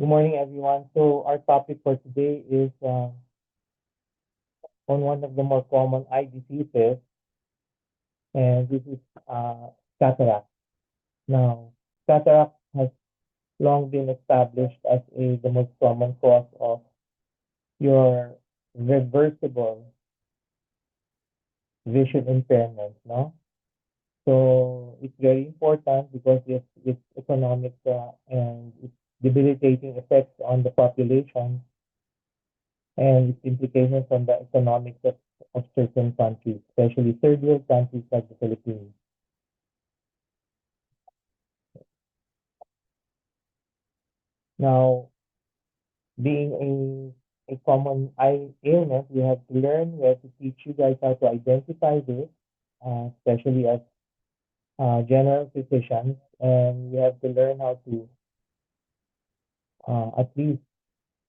Good morning, everyone. So our topic for today is on one of the more common eye diseases, and this is cataract. Now, cataract has long been established as the most common cause of your reversible vision impairment. No, so it's very important because its economic and its debilitating effects on the population and its implications on the economics of certain countries, especially third world countries like the Philippines. Now, being a common eye illness, we have to learn, we have to teach you guys how to identify this, especially as general physicians, and we have to learn how to at least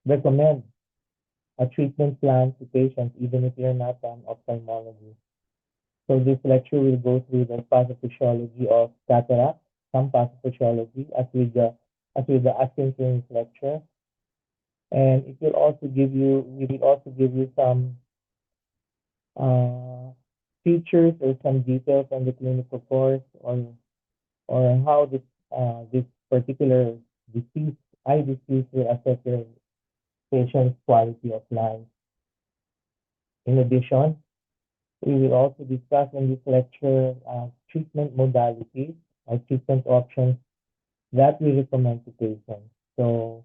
recommend a treatment plan to patients, even if you're not an ophthalmologist. So this lecture will go through the pathophysiology of cataract, some pathophysiology, as with the asynchronous lecture, and we will also give you some uh, features or some details on the clinical course or how this particular disease, eye disease, will affect your patient's quality of life. In addition, we will also discuss in this lecture treatment modalities or treatment options that we recommend to patients. So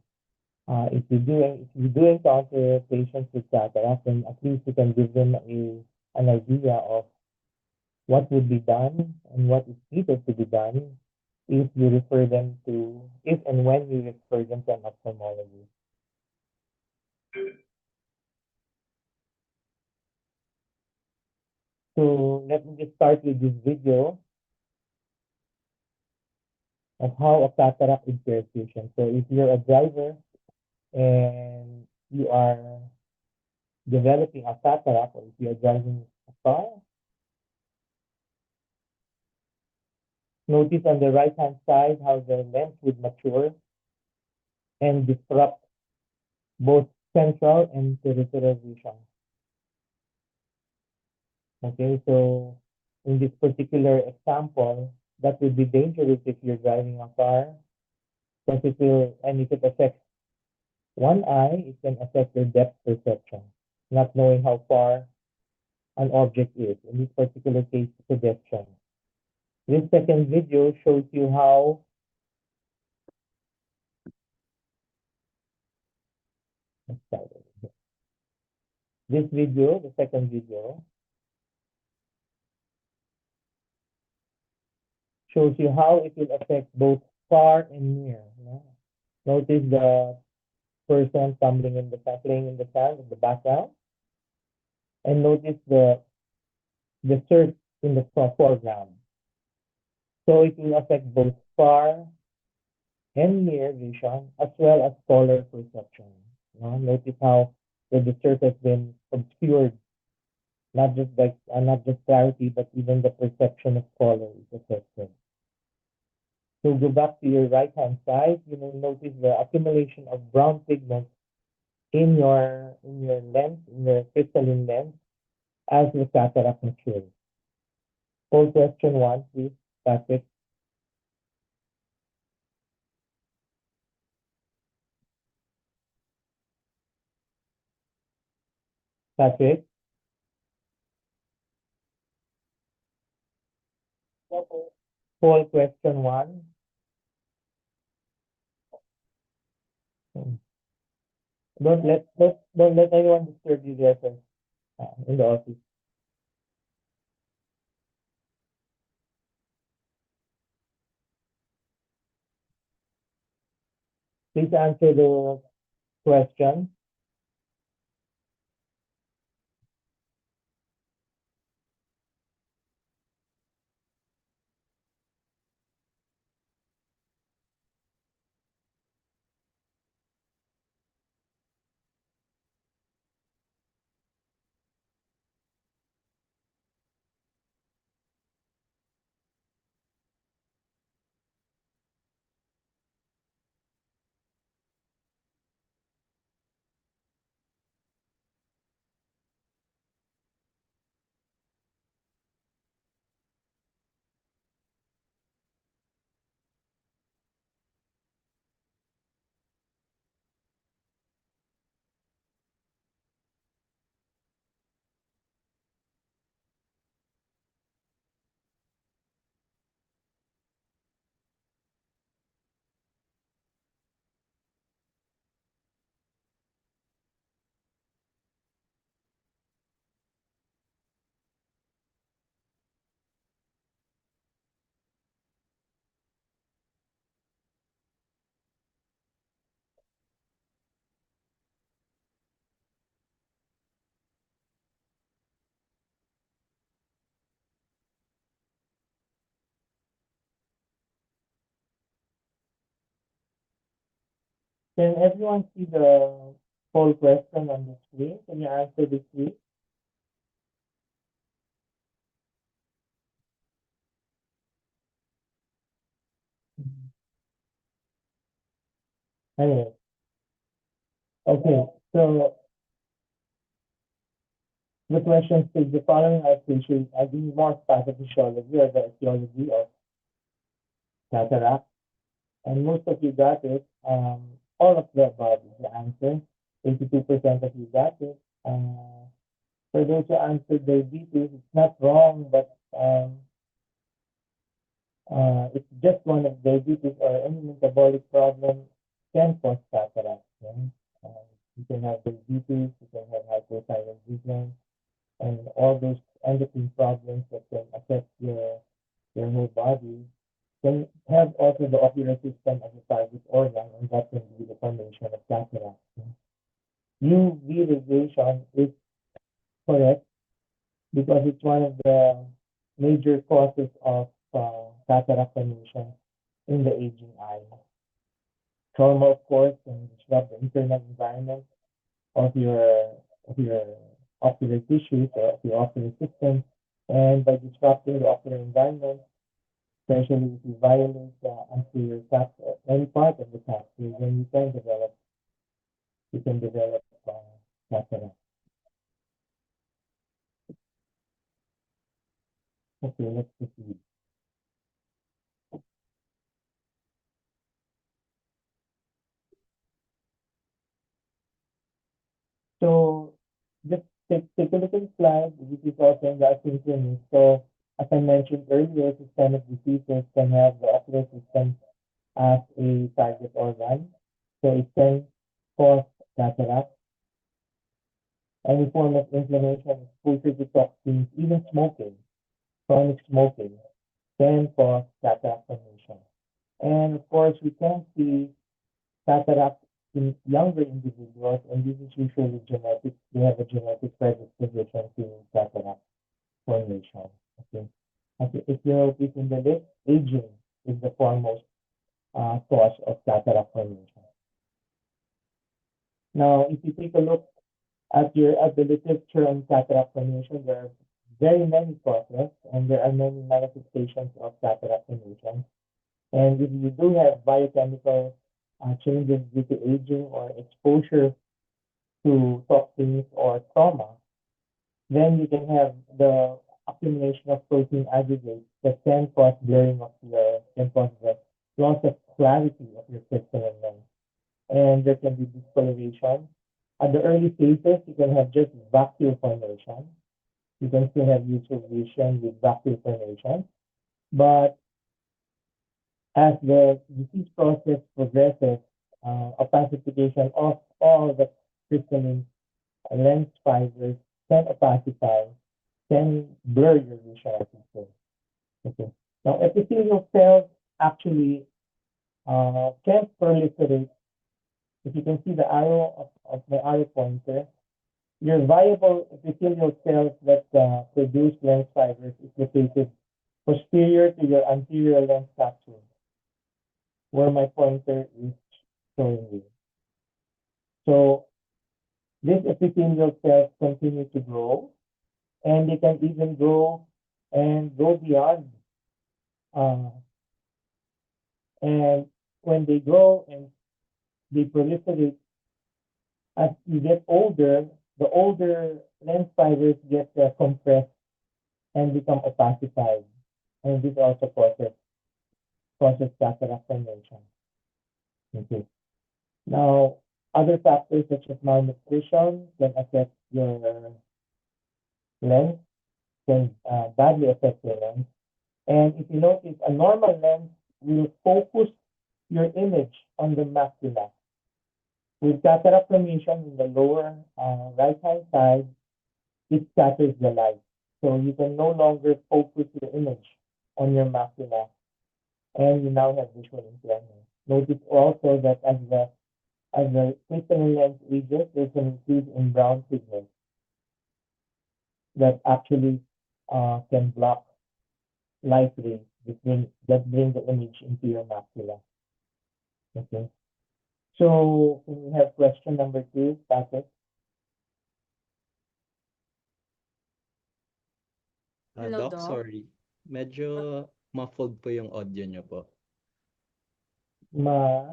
if you do encounter patients with cataract, then at least you can give them an idea of what would be done and what is needed to be done if and when you refer them to an ophthalmologist. So let me just start with this video of how a cataract impairs vision. So if you're a driver and you are developing a cataract, or if you are driving a car, notice on the right-hand side how the lens would mature and disrupt both central and peripheral vision. Okay, so in this particular example, that would be dangerous if you're driving a car, because if it affects one eye, it can affect your depth perception, not knowing how far an object is. In this particular case, pedestrian. This second video shows you how this video, the second video, shows you how it will affect both far and near. Notice the person tumbling in the sand, playing in the sand in the background, and notice the surf in the foreground. So it will affect both far and near vision as well as color perception. Notice how the surf has been obscured, not just clarity, but even the perception of color is affected. So go back to your right hand side, you will notice the accumulation of brown pigments in your lens, in your crystalline lens, as the cataract matures. Poll question one, please, Patrick. Patrick, poll question one. Don't let anyone disturb you there, sir, in the office. Please answer the question. Can everyone see the whole question on the screen? Can you answer this, please? Mhm. Anyway, okay. So the question says the following are features are being more pathophysiology or the etiology of cataract. And most of you got it. All of the above is the answer. 82% of you got it. For those who answered diabetes, it's not wrong, but it's just one of diabetes or any metabolic problem can cause cataract. Yeah? You can have diabetes, you can have hypothyroidism, and all those endocrine problems that can affect your whole body can have also the ocular system as a target organ, and that can be the formation of cataract. UV radiation is correct because it's one of the major causes of cataract formation in the aging eye. Trauma, of course, can disrupt the internal environment of your ocular tissues or of your ocular system, and by disrupting the ocular environment, especially if you violate the anterior capsule, any part of the capsule, then you can develop cataract. Okay, let's proceed. So just take a look at the slide. This is also in the asynchronous. So as I mentioned earlier, systemic diseases can have the ocular system as a target organ. So it can cause cataract. Any form of inflammation, exposure to toxins, even smoking, chronic smoking, can cause cataract formation. And of course, we can see cataract in younger individuals, and this is usually genetic. They have a genetic predisposition to cataract formation. Okay. Okay. If you notice in the list, aging is the foremost cause of cataract formation. Now, if you take a look at the literature on cataract formation, there are very many causes and there are many manifestations of cataract formation. And if you do have biochemical changes due to aging or exposure to toxins or trauma, then you can have the accumulation of protein aggregates that can cause blurring of can cause the loss of clarity of your crystalline lens. And there can be discoloration. At the early phases, you can have just vacuole formation. You can still have useful vision with vacuole formation. But as the disease process progresses, opacification of all the crystalline lens fibers can opacify, can blur your vision, as you say. Okay. Now, epithelial cells actually can proliferate. If you can see the arrow of the arrow pointer, your viable epithelial cells that produce lens fibers is located posterior to your anterior lens capsule, where my pointer is showing you. So these epithelial cells continue to grow, and they can even grow and go beyond. Uh, and when they grow and they proliferate, as you get older, the older lens fibers get compressed and become opacified, and this also causes cataract formation. Okay. Now, other factors such as malnutrition can affect your lens, can badly affect your lens. And if you notice, a normal lens will focus your image on the macula. With cataract formation in the lower right-hand side, it scatters the light. So you can no longer focus your image on your macula, and you now have visual impairment. Notice also that as the crystalline lens ages, there's an increase in brown pigment that actually can block light rays that bring the image into your macula. Okay. So can we have question number 2, Patrick? Hello, Doc, Doc. sorry. Medyo muffled po yung audio niyo po. Ma,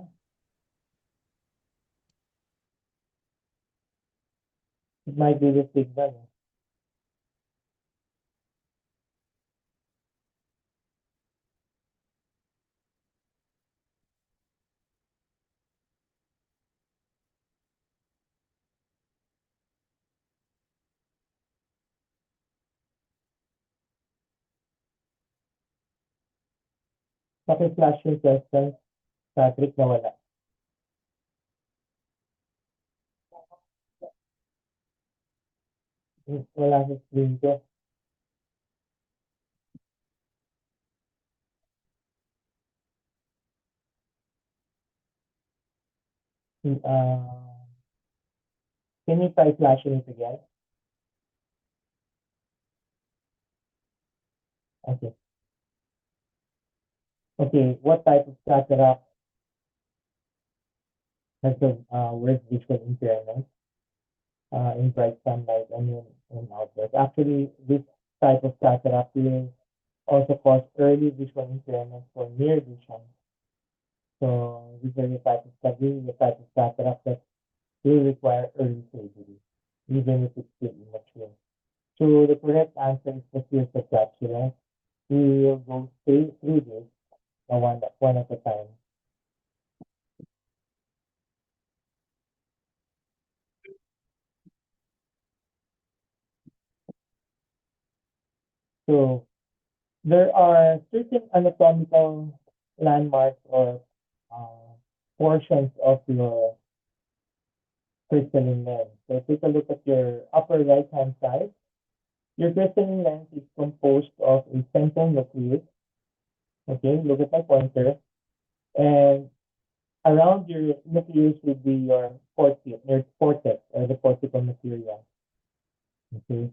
it might be the signal. Paki-flash yung questions, Patrick, nawala. Wala sa screen ko. Uh, can you try flashing it again? Okay. Okay, what type of cataract has the worst visual impairment in bright sunlight and in outdoors? Actually, this type of cataract will also cause early visual impairment for near vision. So these are the type of cataract that will require early surgery, even if it's still immature. So the correct answer is the series of capsula. We will go through this one at a time. So there are certain anatomical landmarks or uh, portions of your crystalline lens. So take a look at your upper right-hand side. Your crystalline lens is composed of a central nucleus. Okay, look at my pointer. And around your nucleus would be your cortex or the cortical material. Okay,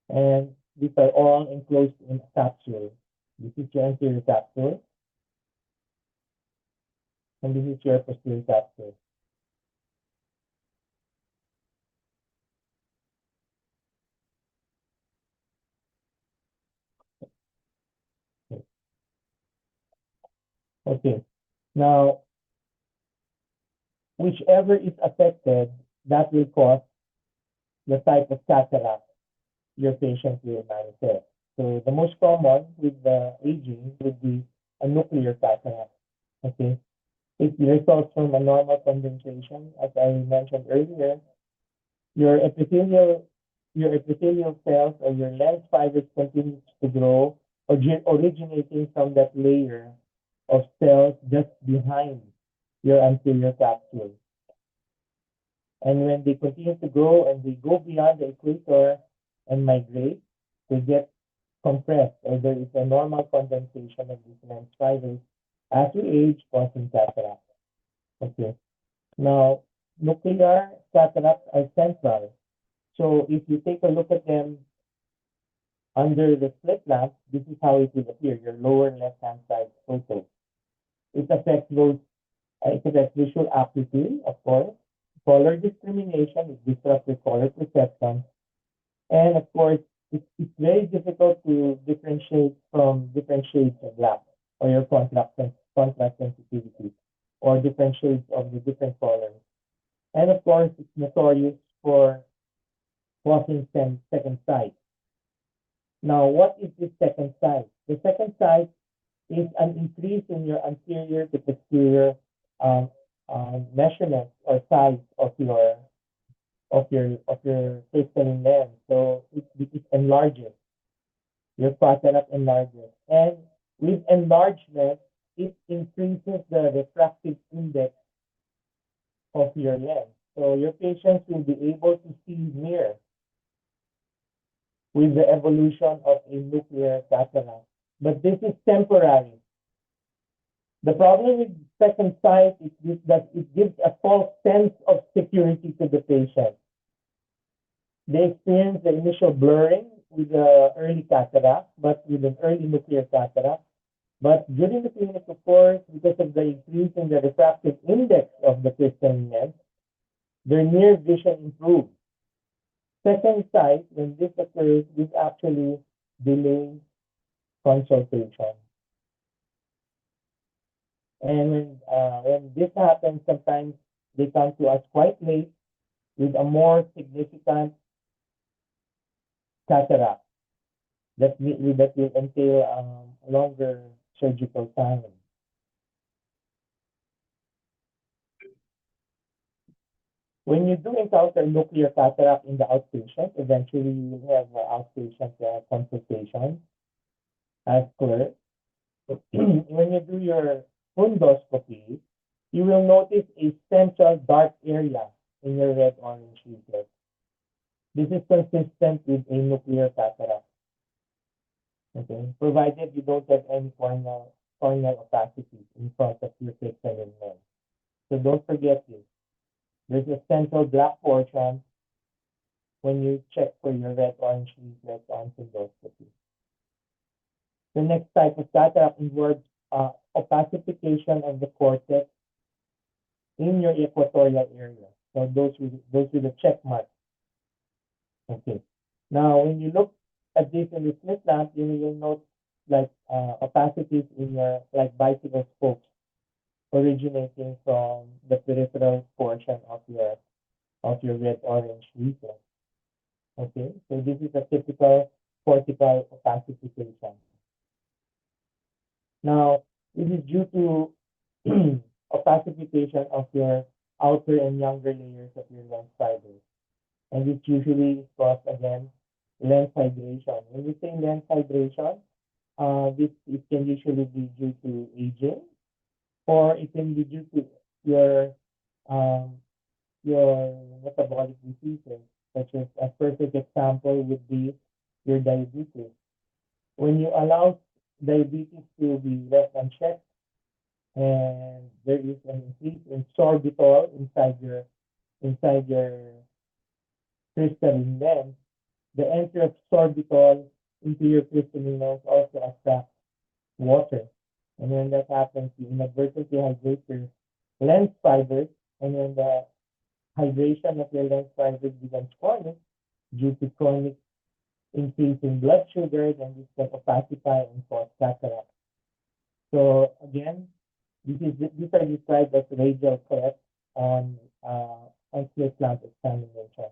and these are all enclosed in a capsule. This is your anterior capsule, and this is your posterior capsule. Okay. Now, whichever is affected, that will cause the type of cataract your patient will manifest. So the most common with the aging would be a nuclear cataract. Okay. It results from a normal condensation, as I mentioned earlier. Your epithelial your epithelial cells or your lens fibers continue to grow, originating from that layer of cells just behind your anterior capsule. And when they continue to grow and they go beyond the equator and migrate, they get compressed, or there is a normal condensation of these lens fibers as we age, causing cataract. Okay. Now, nuclear cataracts are central. So if you take a look at them under the slit lamp, this is how it will appear, your lower left-hand side photo. It affects those, it affects visual acuity, of course, color discrimination, it disrupts the color perception, and of course, it's very difficult to differentiate from different shades of black or your contrast sensitivity or different shades of the different colors. And of course, it's notorious for causing second sight. Now, what is this second sight? The second sight is an increase in your anterior to posterior um, measurement or size of your crystalline lens. So it enlarges. Your cataract enlarges, and with enlargement, it increases the refractive index of your lens. So your patients will be able to see near with the evolution of a nuclear cataract. But this is temporary. The problem with second sight is that it gives a false sense of security to the patient. They experience the initial blurring with the early cataract, but with an early nuclear cataract, But during the clinic, of course, because of the increase in the refractive index of the crystalline lens, their near vision improves. Second sight, when this occurs, this actually delays consultation. And when this happens, sometimes they come to us quite late with a more significant cataract that will entail a longer surgical time. When you do encounter nuclear cataract in the outpatient, eventually you will have outpatient consultation as clear. When you do your fundoscopy, you will notice a central dark area in your red orange leaflet. This is consistent with a nuclear cataract. Okay, provided you don't have any corneal opacity in front of your crystalline lens. So don't forget this. There's a central black portion when you check for your red orange leaflets on fundoscopy. The next type of cataract involves opacification of the cortex in your equatorial area. So those with the check mark. Okay. Now, when you look at this in the slit lamp, you will note like opacities in your like bicycle spokes originating from the peripheral portion of your red orange leaflet. Okay, so this is a typical cortical opacification. Now, this is due to opacification of your outer and younger layers of your lens fibers. And this usually is caused again lens hydration. When we say lens hydration, this it can usually be due to aging, or it can be due to um, your metabolic diseases, such as a perfect example would be your diabetes. When you allow diabetes to be left unchecked, and there is an increase in sorbitol inside your crystalline lens, the entry of sorbitol into your crystalline lens also attracts water. And when that happens, you inadvertently hydrate your lens fibers, and when the hydration of your lens fibers becomes chronic due to chronic increase in blood sugar, then this can opacify and cause cataract. So again, these are described as radial cleft on slit lamp examination.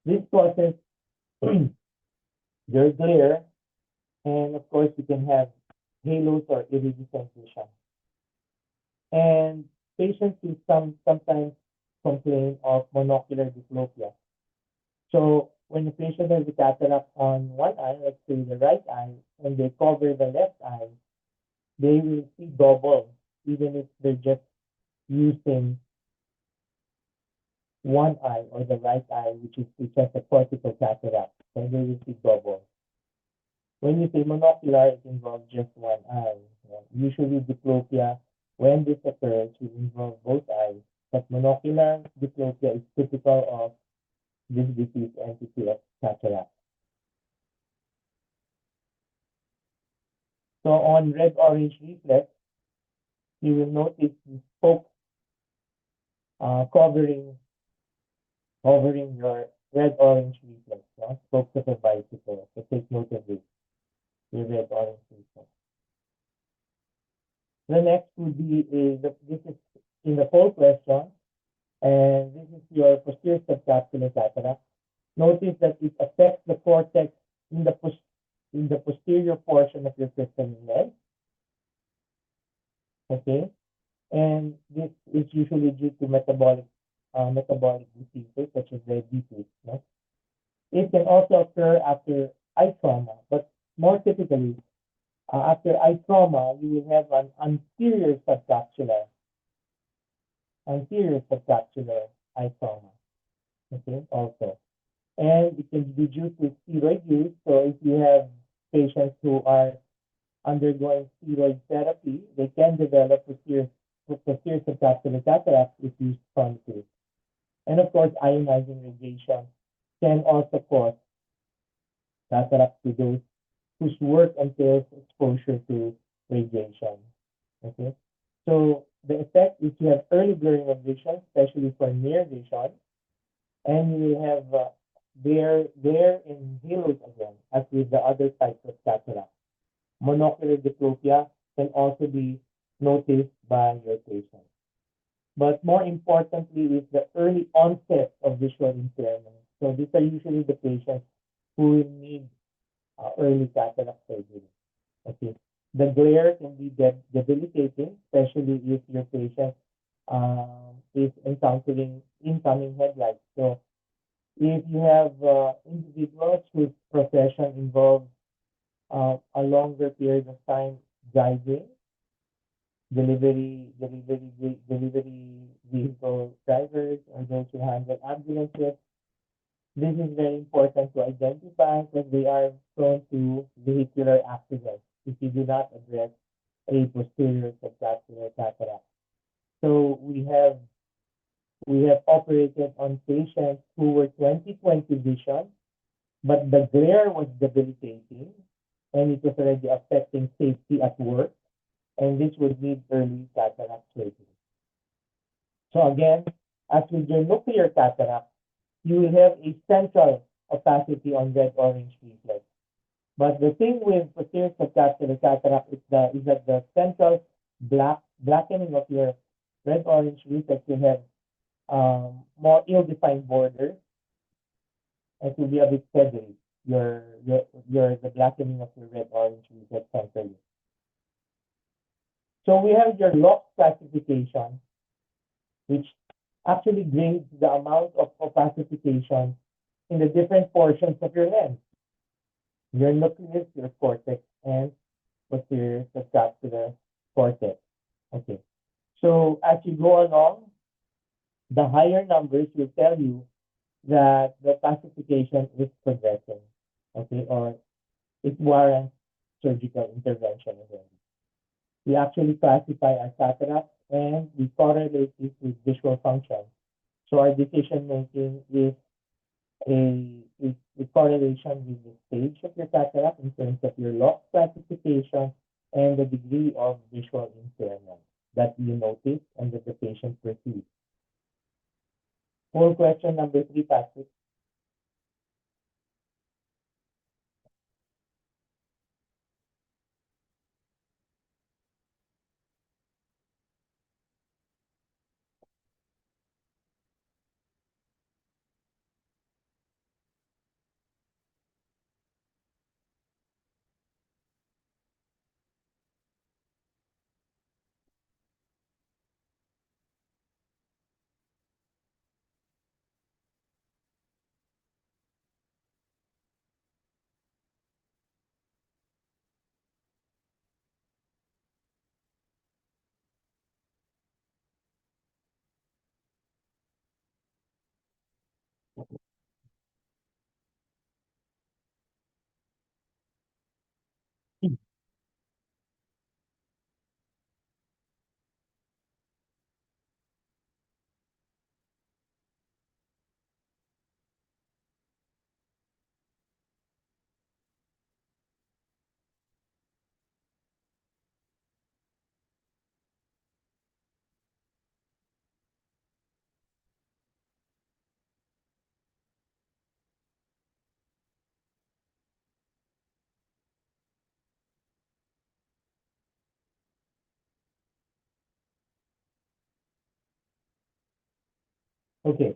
This causes your glare, and of course you can have halos or iridescent vision. And patients will sometimes complain of monocular diplopia. So when the patient has a cataract on one eye, let's say the right eye, and they cover the left eye, they will see double, even if they're just using one eye or the right eye, which has a cortical cataract. So they will see double. When you say monocular, it involves just one eye. Usually diplopia, when this occurs, will involve both eyes. But monocular diplopia is typical of this disease entity of cataract. So on red-orange leaflet, you will notice the spokes covering your red-orange leaflet, spokes of a bicycle. So take note of this, your red-orange leaflet. The next would be this is in the poll question, and this is your posterior subcapsular cataract. Notice that it affects the cortex in the posterior portion of your crystalline lens. Okay, and this is usually due to metabolic diseases such as diabetes. No? It can also occur after eye trauma, but more typically, after eye trauma, you will have an anterior subcapsular eye trauma. Okay, also. And it can be due to steroid use. So if you have patients who are undergoing steroid therapy, they can develop posterior subcapsular cataract if used chronically. And of course, ionizing radiation can also cause cataract to those whose work entails exposure to radiation. Okay, so the effect is you have early blurring of vision, especially for near vision, and you will have there in halos again, as with the other types of cataract. Monocular diplopia can also be noticed by your patient. But more importantly is the early onset of visual impairment. So these are usually the patients who will need early cataract surgery. Okay. The glare can be debilitating, especially if your patient is encountering incoming headlights. So if you have individuals whose profession involves a longer period of time driving, delivery vehicle drivers, or those who handle ambulances, this is very important to identify because they are prone to vehicular accidents if you do not address a posterior subcapsular cataract. So we have operated on patients who were 20/20 vision, but the glare was debilitating and it was already affecting safety at work, and this would need early cataract surgery. So again, as with your nuclear cataract, you will have a central opacity on red-orange reflex. But the thing with posterior subcapsular cataract is that the central blackening of your red-orange reflex will have more ill-defined borders, and it will be a bit feathery. The blackening of your red-orange reflex centrally. So we have your LOX classification, which actually grades the amount of opacification in the different portions of your lens. Your nucleus, your cortex, and posterior subcapsular cortex. Okay. So as you go along, the higher numbers will tell you that the classification is progressing. Okay, or it warrants surgical intervention again. We actually classify our cataracts and we correlate it with visual function. So our decision making is a correlation with the stage of your cataract in terms of your LOX classification and the degree of visual impairment that you notice and that the patient perceives. For question number 3, Patrick. Okay,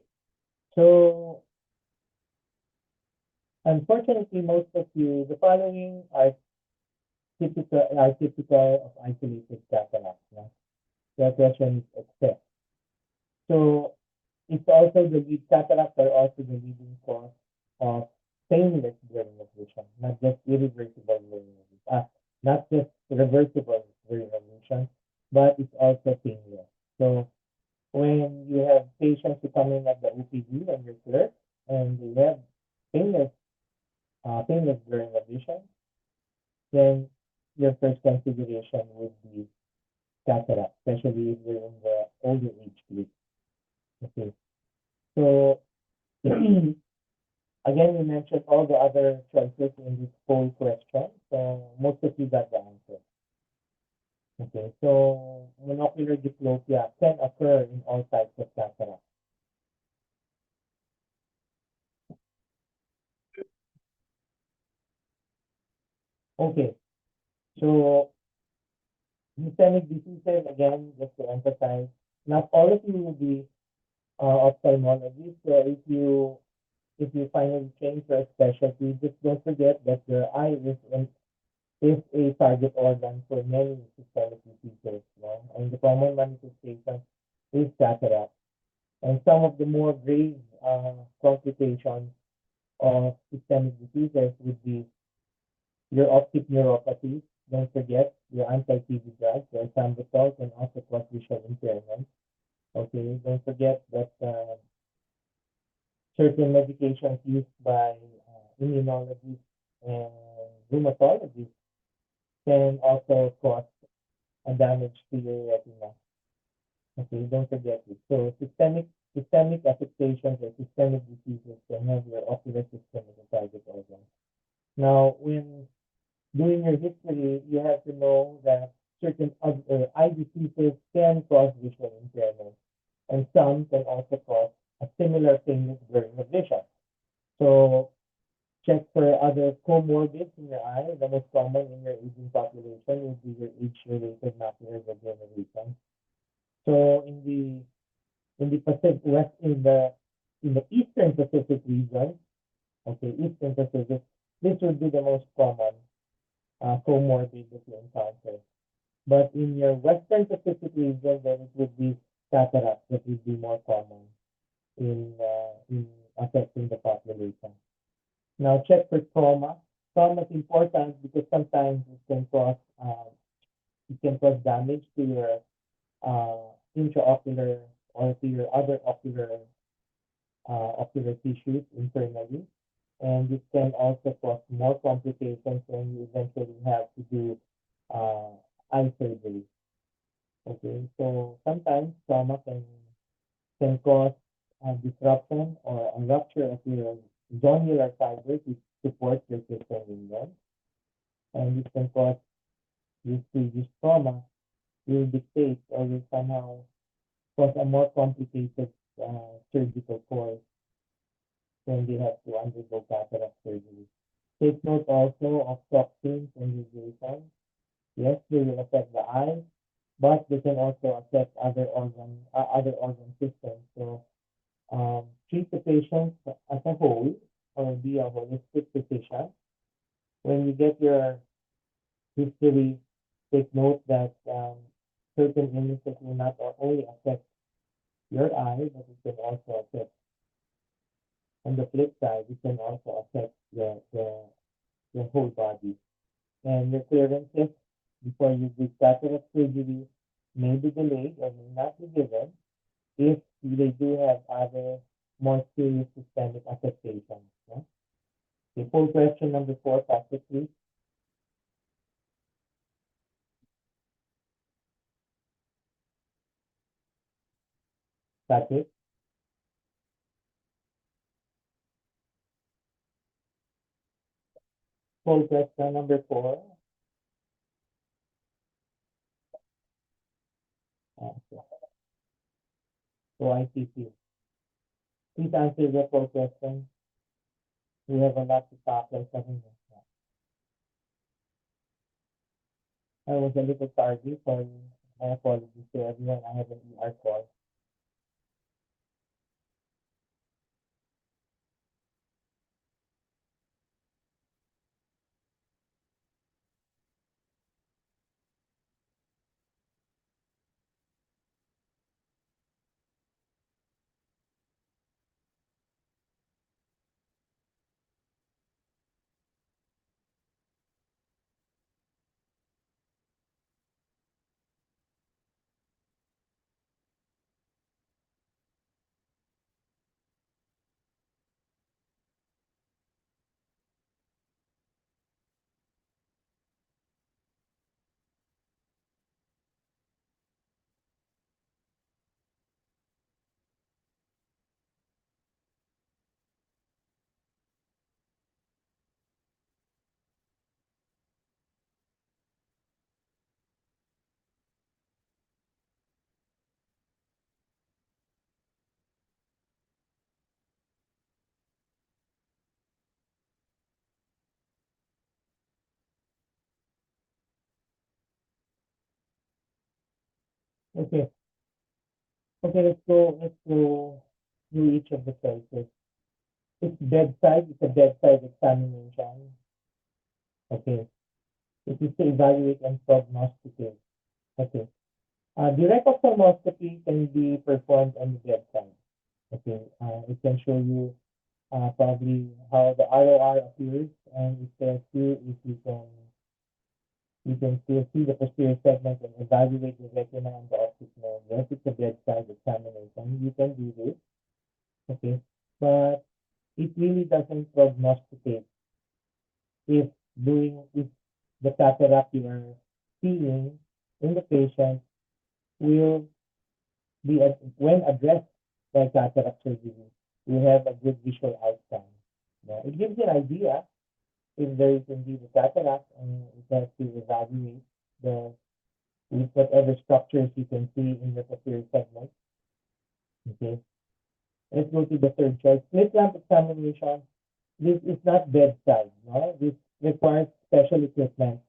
so unfortunately, most of you, the following are typical of isolated cataracts. No? The question is except. So it's also the lead cataracts are also the leading cause of painless blurring of vision, not just irreversible blurring of vision. Not just reversible blurring of vision, but it's also painless. So when you have patients who come in at the OPD and you're clerk, and they have painless, painless blurring of vision, then your first consideration would be cataract, especially if you're in the older age group. Okay. So again, we mentioned all the other choices in this poll question, so most of you got the answer. Okay, so monocular diplopia can occur in all types of cataract. Okay, so systemic diseases, again, just to emphasize, not all of you will be ophthalmologists. So if you finally change your specialty, just don't forget that your eye is a target organ for many systemic diseases. No? And the common manifestation is cataract. And some of the more grave complications of systemic diseases would be your optic neuropathy. Don't forget your anti-TB drugs, your ethambutol can also cause visual impairment. Okay, don't forget that certain medications used by immunologists and rheumatologists can also cause a damage to your retina. Okay, don't forget it. So systemic affectations or systemic diseases can have your ocular system as a target organ. Now, when doing your history, you have to know that certain other eye diseases can cause visual impairment, and some can also cause a similar thing as blurring of vision. So check for other comorbids in your eye. The most common in your aging population would be your age-related macular degeneration. So in the Pacific West in the Eastern Pacific region, okay, Eastern Pacific, this would be the most common comorbid that you encounter. But in your Western Pacific region, then it would be cataract that would be more common in affecting the population. Now check for trauma. Trauma is important because sometimes it can cause damage to your intraocular or to your other ocular tissues internally, and it can also cause more complications when you eventually have to do uh, eye surgery. Okay, so sometimes trauma can cause a disruption or a rupture of your zonular fibers which support your system window, and this can cause this previous trauma will dictate or will somehow cause a more complicated surgical course when they have to undergo cataract surgery. Take note also of toxins and radiation. Yes, they will affect the eye, but they can also affect other organ systems. So treat the patient as a whole or be a holistic physician. When you get your history, take note that certain illnesses will not only affect your eye, but it can also affect, on the flip side, it can also affect your whole body. And your clearances before you do cataract surgery may be delayed or may not be given if they do have other more serious systemic affectations. Yeah? Okay, full question number 4, Patrick, please. Patrick, full question number 4. So ICT. Please answer the full question. We have a lot to tackle. I was a little tardy, so my apologies to everyone. I have an ER call. Okay. Okay, let's go through each of the choices. It's a bedside examination. Okay. It is to evaluate and prognosticate. Okay. Direct ophthalmoscopy can be performed on the bedside. Okay. It can show you probably how the ROR appears, and it tells you if you can still see the posterior segment and evaluate the retina and the optic nerve. Yes, it's a bedside examination. You can do this. Okay. But it really doesn't prognosticate if if the cataract you are seeing in the patient will be when addressed by cataract surgery, we have a good visual outcome. Now, it gives you an idea if there is indeed a cataract, and it has to evaluate the with whatever structures you can see in the posterior segment. Okay, let's go to the third choice. Slit lamp examination. This is not bedside. No, this requires special equipment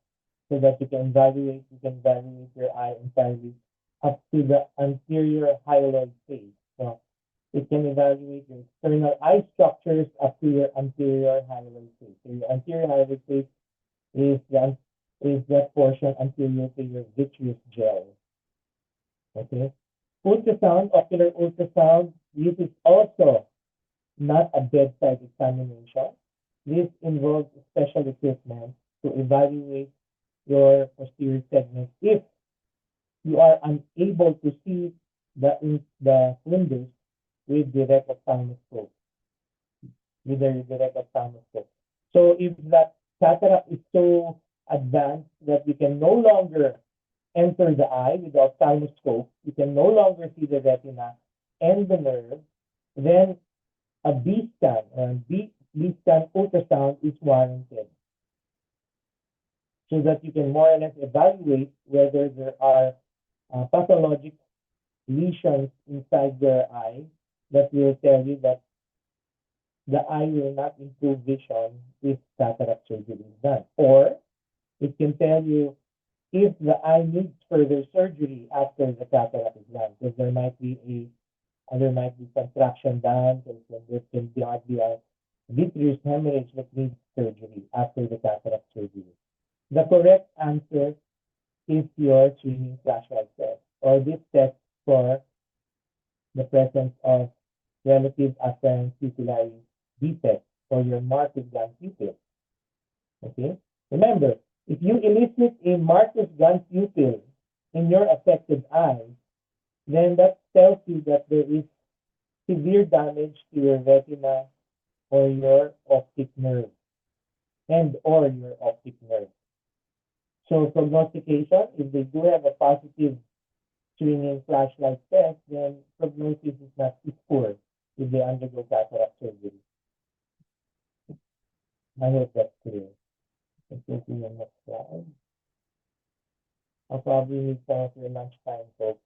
so that you can evaluate your eye entirely up to the anterior hyaloid phase. So it can evaluate your external eye structures up to your anterior hyaloid phase. So your anterior hyaloid phase is that portion anterior to your vitreous gel. Okay. Ultrasound, ocular ultrasound, this is also not a bedside examination. This involves special equipment to evaluate your posterior segment if you are unable to see the windows with direct ophthalmoscope, with a direct ophthalmoscope. So if that cataract is so advanced that you can no longer enter the eye with the ophthalmoscope, you can no longer see the retina and the nerve, then a B scan or B scan ultrasound is warranted so that you can more or less evaluate whether there are pathologic lesions inside the eye that will tell you that the eye will not improve vision if cataract surgery is done. Or it can tell you if the eye needs further surgery after the cataract is done, because there might be contraction done, and there can be a vitreous hemorrhage that needs surgery after the cataract surgery. The correct answer is your swimming flashlight test, or this test for the presence of relative apparent pupillary defect or your Marcus gland pupil. Okay? Remember, if you elicit a Marcus gland pupil in your affected eye, then that tells you that there is severe damage to your retina or your optic nerve or your optic nerve. So prognostication, if they do have a positive swinging flashlight test, then prognosis is poor if they undergo cataract surgery. I hope that's clear. Let's go to the next slide. I'll probably need some of your lunchtime, folks.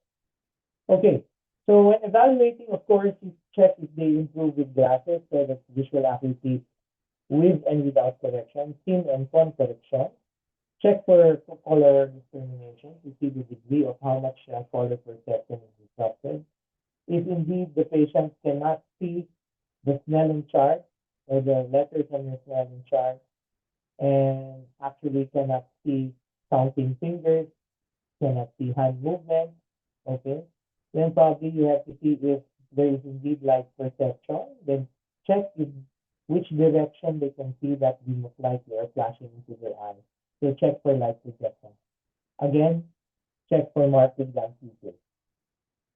Okay, so when evaluating, of course, you check if they improve with glasses, so that's visual acuity with and without correction, thin and con correction. Check for color discrimination to see the degree of how much color perception is disrupted. If indeed the patient cannot see the Snellen chart or the letters on the Snellen chart and actually cannot see counting fingers, cannot see hand movement, okay, then probably you have to see if there is indeed light perception. Then check which direction they can see that beam of light they are flashing into their eye. So check for light perception. Again, check for marked gland pupils.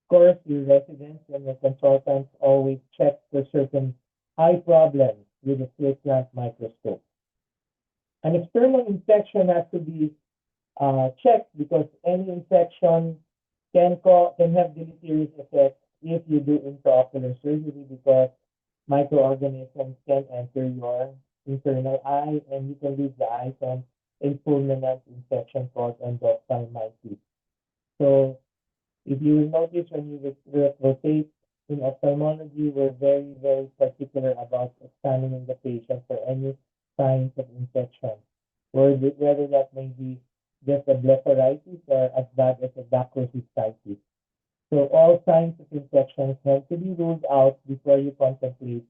Of course, your residents and your consultants always check for certain eye problems with a slit lamp microscope. An external infection has to be checked because any infection can have deleterious effects if you do intraocular surgery because microorganisms can enter your internal eye and you can lose the eye from a fulminant infection called endophthalmitis. So if you will notice when you rotate in ophthalmology, we're very, very particular about examining the patient for any signs of infection, whether that may be just a blepharitis or as bad as a dacrocystitis. So all signs of infections have to be ruled out before you contemplate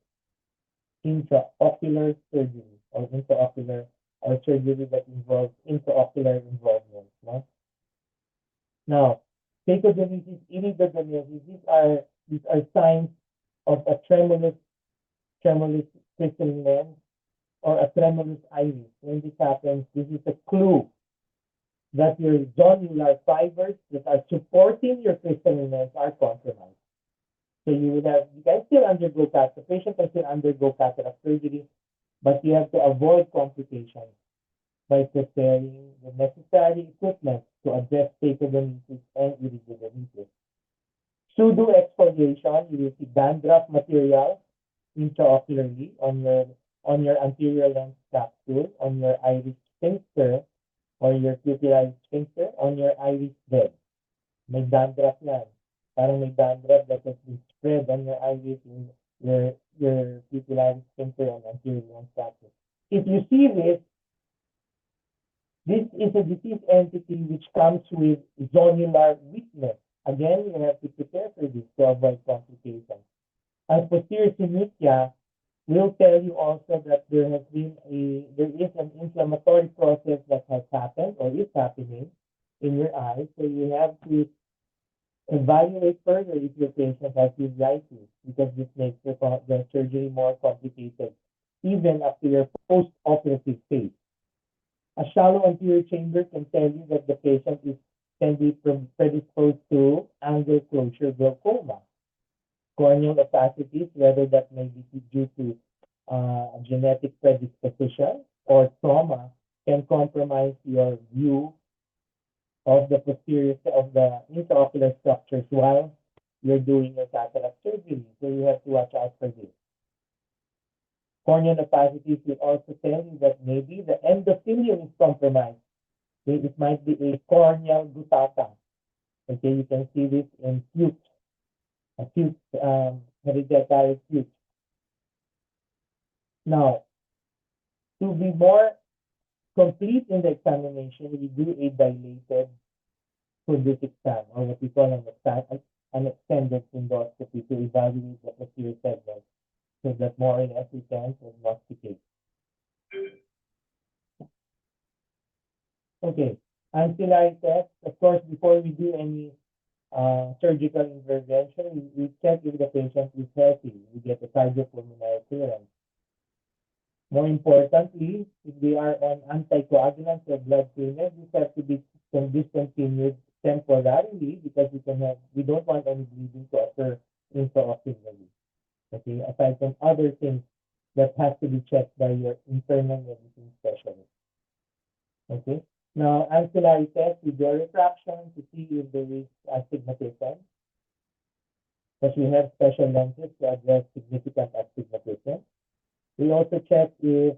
intraocular surgery or intraocular or surgery that involves intraocular involvement. No? Now, phacogenesis, iridogenesis, these are signs of a tremulous crystalline lens or a tremulous iris. When this happens, this is a clue that your zonular fibers that are supporting your crystalline lens are compromised. So you can still undergo cataract, the patient can still undergo cataract surgery, but you have to avoid complications by preparing the necessary equipment to address phacogenesis and iridogenesis. Pseudo exfoliation, you will see dandruff material intraocularly on your anterior lens capsule, on your iris sphincter, or your pupillaris sphincter, on your iris bed. May dandruff yan. Parang may dandruff that has been spread on your iris, your pupillaris sphincter, and anterior lens capsule. If you see this is a disease entity which comes with zonular weakness. Again, you have to prepare for this to avoid complications. And posterior synesthesia will tell you also that there is an inflammatory process that has happened or is happening in your eye. So you have to evaluate further if your patient has uveitis, because this makes the surgery more complicated, even after your post-operative phase. A shallow anterior chamber can tell you that the patient can be predisposed to angle closure glaucoma. Corneal opacities, whether that may be due to genetic predisposition or trauma, can compromise your view of the posterior of the intraocular structures while you're doing your cataract surgery. So you have to watch out for this. Corneal opacities will also tell you that maybe the endothelium is compromised. It might be a corneal guttata. Okay, you can see this in acute hereditary acute. Now, to be more complete in the examination, we do a dilated fundus exam, or what we call an extended fundoscopy, to evaluate the posterior segment so that more or less we can prognosticate. Okay, ancillary tests. Of course, before we do any surgical intervention, we check if the patient is healthy. We get a cardiopulmonary clearance. More importantly, if they are on anticoagulants or blood thinners, these have to be discontinued temporarily because we don't want any bleeding to occur intraocularly. Okay, aside from other things that has to be checked by your internal medicine specialist. Okay, now ancillary tests, we do a refraction to see if there is astigmatism. But we have special lenses to address significant astigmatism. We also check if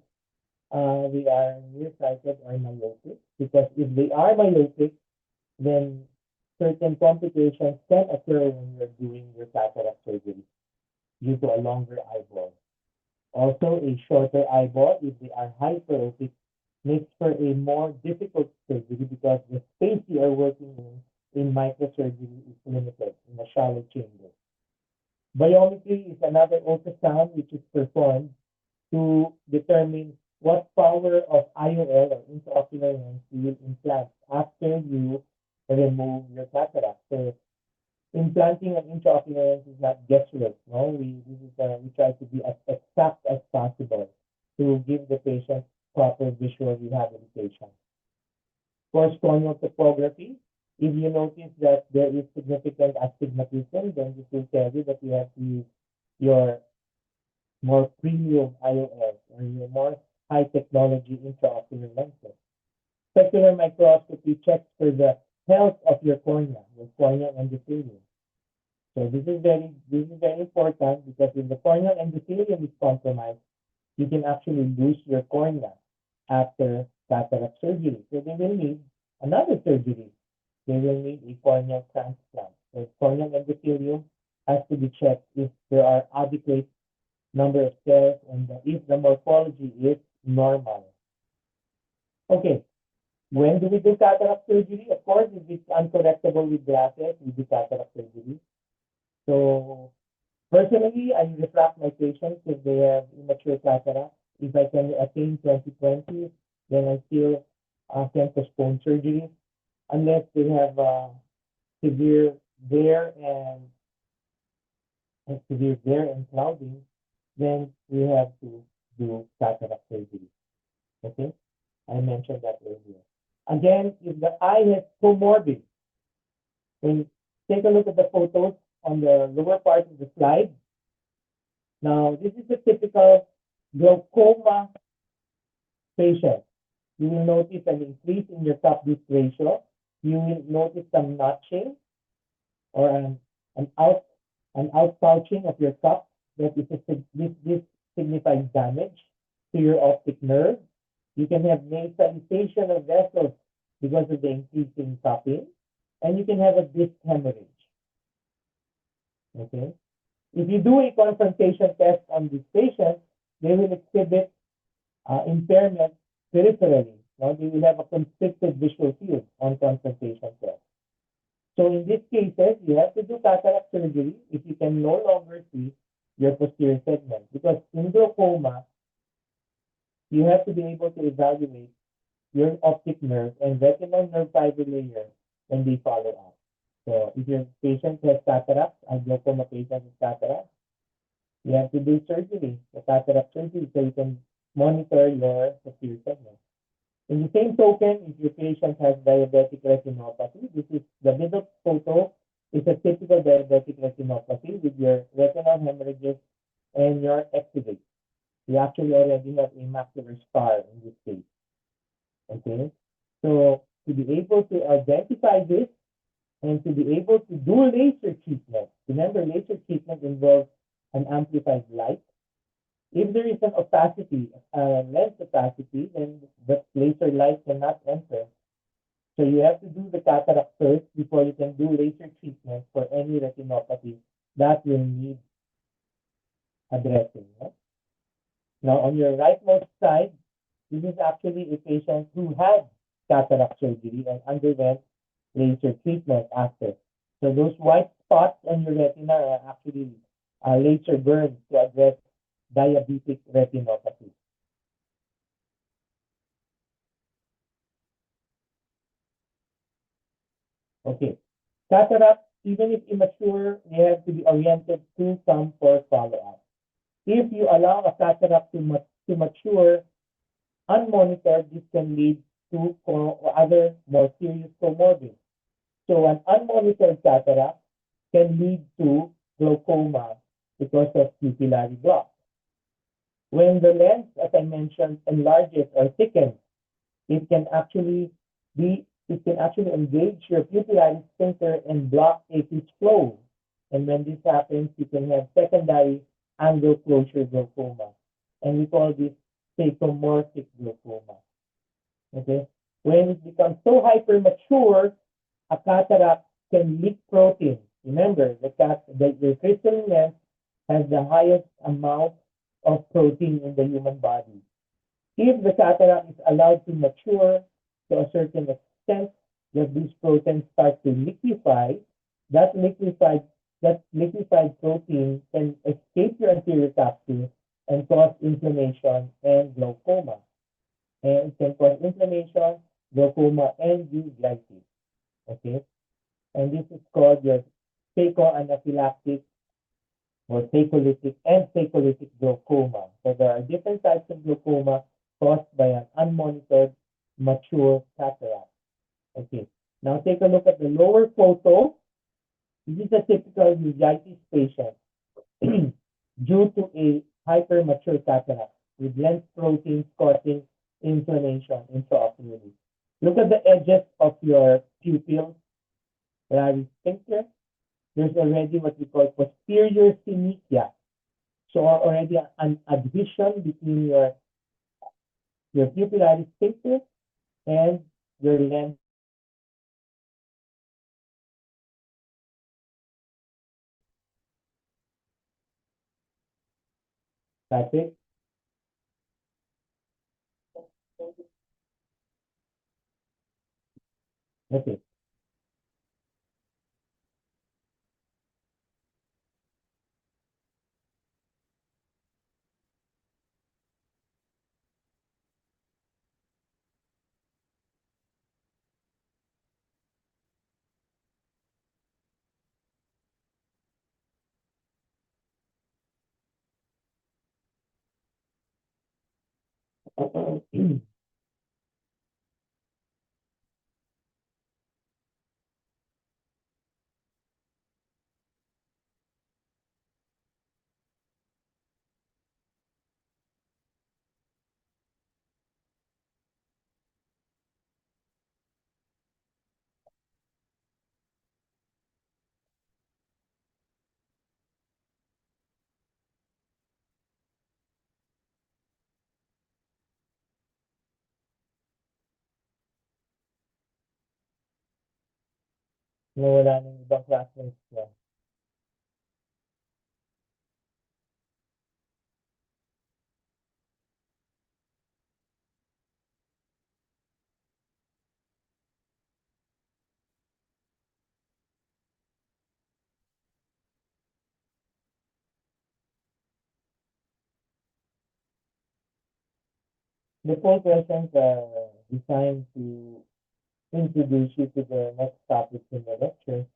we are nearsighted or myopic, because if they are myopic, then certain complications can occur when you're doing your cataract surgery due to a longer eyeball. Also, a shorter eyeball, if they are hyperopic, makes for a more difficult surgery because the space you are working in microsurgery is limited in a shallow chamber. Biometry is another ultrasound which is performed to determine what power of IOL or intraocular lens you will implant after you remove your cataract. So implanting an intraocular lens is not guesswork. No, we try to be as exact as possible to give the patient proper visual rehabilitation. For corneal topography, if you notice that there is significant astigmatism, then this will tell you that you have to use your more premium IOLs or your more high technology intraocular lenses. Specular microscopy checks for the health of your cornea, your corneal endothelium. So this is very important, because if the corneal endothelium is compromised, you can actually lose your cornea after cataract surgery. So they will need another surgery. They will need a corneal transplant. So corneal endothelium has to be checked if there are adequate number of cells and if the morphology is normal. Okay, When do we do cataract surgery? Of course, if it's uncorrectable with glasses, we do cataract surgery. So personally, I refract my patients if they have immature cataract. If I can attain 20/20, then I still can postpone surgery unless they have severe wear and clouding, then we have to do cataract surgery. Okay, I mentioned that earlier. Again, if the eye has comorbid, then take a look at the photos on the lower part of the slide. Now, this is a typical glaucoma patient. You will notice an increase in your cup disc ratio. You will notice some notching or an out an outpouching of your cup. That is this signifies damage to your optic nerve. You can have nasalization of vessels because of the increasing cupping, and you can have a disc hemorrhage. Okay. If you do a confrontation test on these patients, they will exhibit impairment peripherally. Now they will have a constricted visual field on confrontation test. So in these cases, you have to do cataract surgery if you can no longer see your posterior segment. Because in glaucoma, you have to be able to evaluate your optic nerve and retinal nerve fiber layer when they follow up. So if your patient has cataract, a glaucoma patient has cataract, you have to do surgery, the cataract surgery, so you can monitor your posterior segment. In the same token, if your patient has diabetic retinopathy, this is the middle photo is a typical diabetic retinopathy with your retinal hemorrhages and your exudate. You actually already have a macular scar in this case. Okay? So to be able to identify this and to be able to do laser treatment, remember laser treatment involves an amplified light. If there is an opacity, lens opacity, then the laser light cannot enter. So you have to do the cataract first before you can do laser treatment for any retinopathy that will need addressing. Right? Now, on your rightmost side, this is actually a patient who had cataract surgery and underwent laser treatment after. So those white spots on your retina are actually laser burns to address diabetic retinopathy. Okay. Cataract, even if immature, they have to be oriented to come for follow-up. If you allow a cataract to mature unmonitored, this can lead to other more serious comorbid. So an unmonitored cataract can lead to glaucoma because of pupillary block. When the lens, as I mentioned, enlarges or thickens, it can actually engage your pupillary sphincter and block aqueous flow. And when this happens, you can have secondary angle closure glaucoma. And we call this phakomorphic glaucoma. Okay? When it becomes so hypermature, a cataract can leak protein. Remember, the crystalline lens has the highest amount of protein in the human body. If the cataract is allowed to mature to a certain extent, that these proteins start to liquefy, that liquefied that liquefied protein can escape your anterior capsule and cause inflammation and glaucoma. And it can cause inflammation, glaucoma, and uveitis. Okay? And this is called your phacoanaphylactic or phacolytic glaucoma. So there are different types of glaucoma caused by an unmonitored mature cataract. Okay. Now take a look at the lower photo. This is a typical uveitis patient due to a hypermature cataract with lens proteins causing inflammation intraocularly. Look at the edges of your pupil, very sphincter. There's already what we call posterior synechia. So already an adhesion between your pupillary sphincter and your lens. That's it. Okay. Nawala ng ibang classmates niya. The four questions are designed to introduce you to the next topic in the lecture.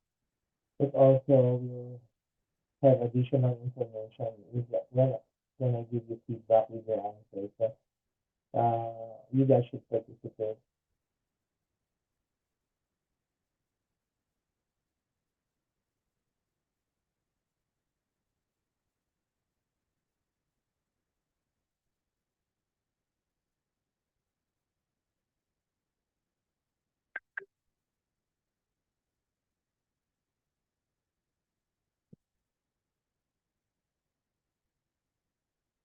It also will have additional information with when I give you feedback with your answers. So, you guys should participate.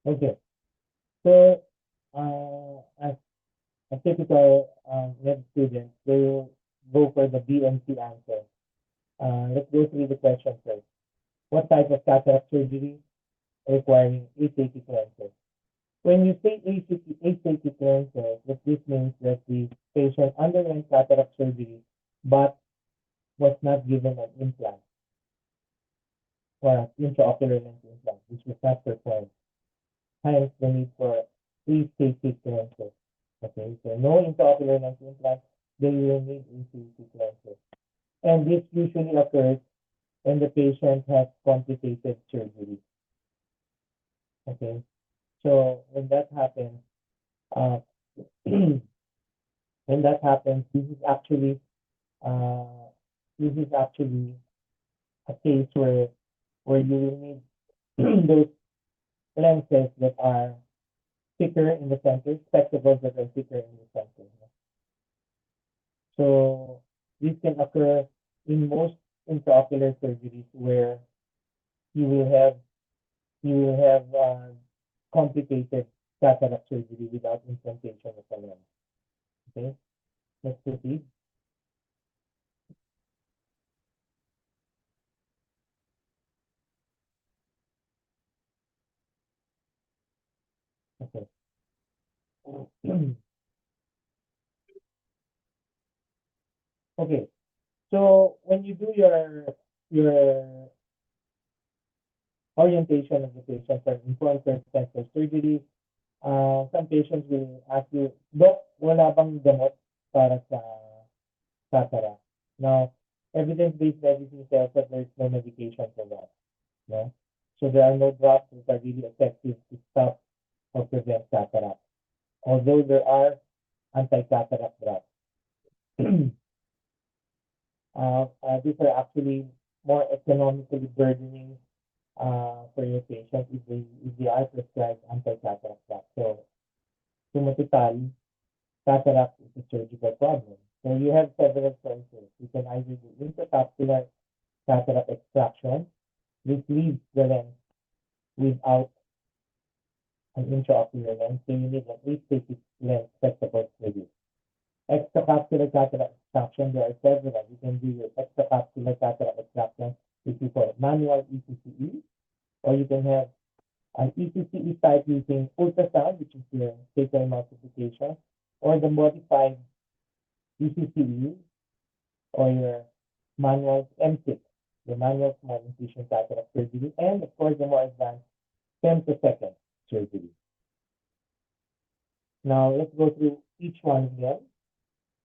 Okay. So, as a typical med student, they will go for the B and C answer. Let's go through the question first. What type of cataract surgery requiring ACT cleanser? When you say ACT cleanser, what this means that the patient underwent cataract surgery but was not given an implant or intraocular lens implant, which was not performed. Hence the need for ACT cleanser. Okay, so no intraocular lens implant, they will need ACT cleanser. And this usually occurs when the patient has complicated surgery. Okay, so uh, when that happens, uh, this is actually a case where you will need those lenses that are thicker in the center, spectacles that are thicker in the center. So this can occur in most intraocular surgeries where you will have complicated cataract surgery without implantation of a lens. Okay, let's proceed. Okay. Okay. So when you do your orientation of the patient for informed consent for surgery, some patients will ask you, Doc, wala bang gamot para sa cataract? Now, evidence-based medicine tells that there is no medication for that. No? So there are no drops that are really effective to stop or prevent cataract. Although there are anti-cataract drops. These are actually more economically burdening for your patient if they are prescribed anti-cataract drops. So, sumatotal, cataract is a surgical problem. So you have several choices. You can either do intracapsular cataract extraction, which leaves the lens without an intraocular lens, so you need at least 50 lens spectacles with you. Extracapsular cataract extraction, there are several. You can do your extracapsular cataract extraction, which we call manual ECCE, or you can have an ECCE type using ultrasound, which is your phaco emulsification, or the modified ECCE, or your manual M6, the manual small incision cataract surgery, and of course the more advanced femtosecond surgery. Now let's go through each one again.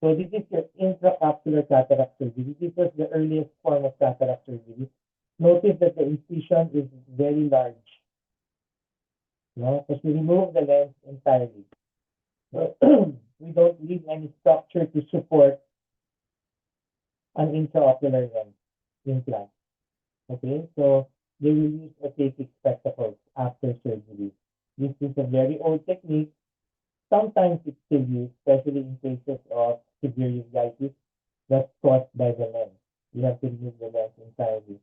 So this is your intracapsular cataract surgery. This was the earliest form of cataract surgery. Notice that the incision is very large. No, because we remove the lens entirely. We don't leave any structure to support an intraocular lens implant. Okay, so they will use opaque spectacles after surgery. This is a very old technique. Sometimes it's still used, especially in cases of severe uveitis that's caused by the lens. You have to remove the lens entirely.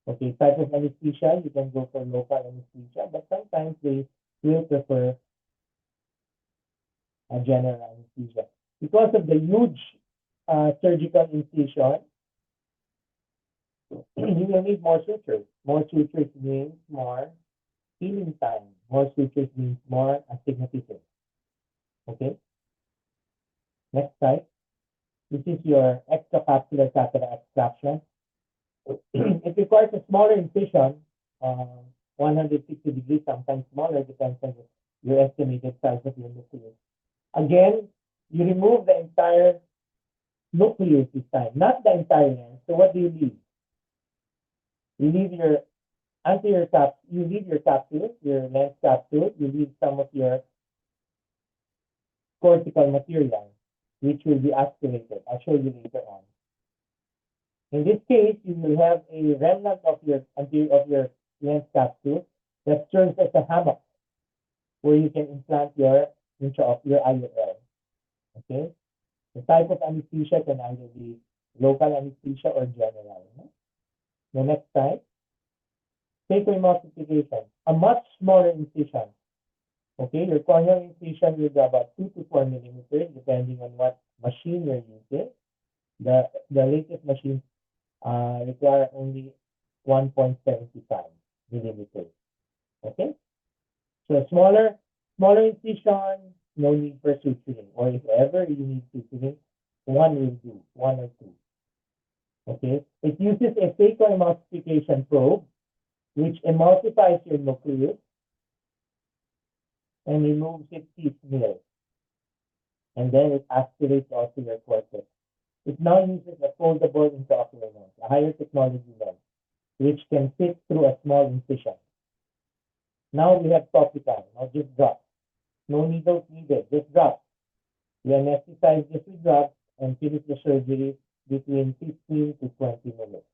Okay, type of anesthesia, you can go for local anesthesia, but sometimes they will prefer a general anesthesia. Because of the huge surgical incision, you will need more sutures. More sutures means more healing time. More sutures means more astigmatism. Okay? Next slide. This is your extracapsular cataract extraction. It requires a smaller incision, 160 degrees, sometimes smaller, depends on your estimated size of your nucleus. Again, you remove the entire nucleus this time, not the entire lens. So what do you leave? You leave your anterior cap, you leave your capsule, your lens capsule, you leave some of your cortical material, which will be aspirated. I'll show you later on. In this case, you will have a remnant of your lens capsule that serves as a hammock where you can implant your IOL. Okay? The type of anesthesia can either be local anesthesia or general. The next type, phacoemulsification, a much smaller incision. Okay, your corneal incision will be about 2 to 4 millimeters, depending on what machine you're using. The latest machines require only 1.75 millimeters. Okay, so smaller incision, no need for suturing, or if ever you need suturing, one will do, 1 or 2. Okay, it uses a phacoemulsification probe, which emulsifies your nucleus and removes it piecemeal. And then it aspirates also your cortex. It now uses a foldable intraocular lens, a higher technology lens, which can fit through a small incision. Now we have topical. Now just drop. No needles needed. Just drop. You anesthetize this with drops and finish the surgery between 15 to 20 minutes.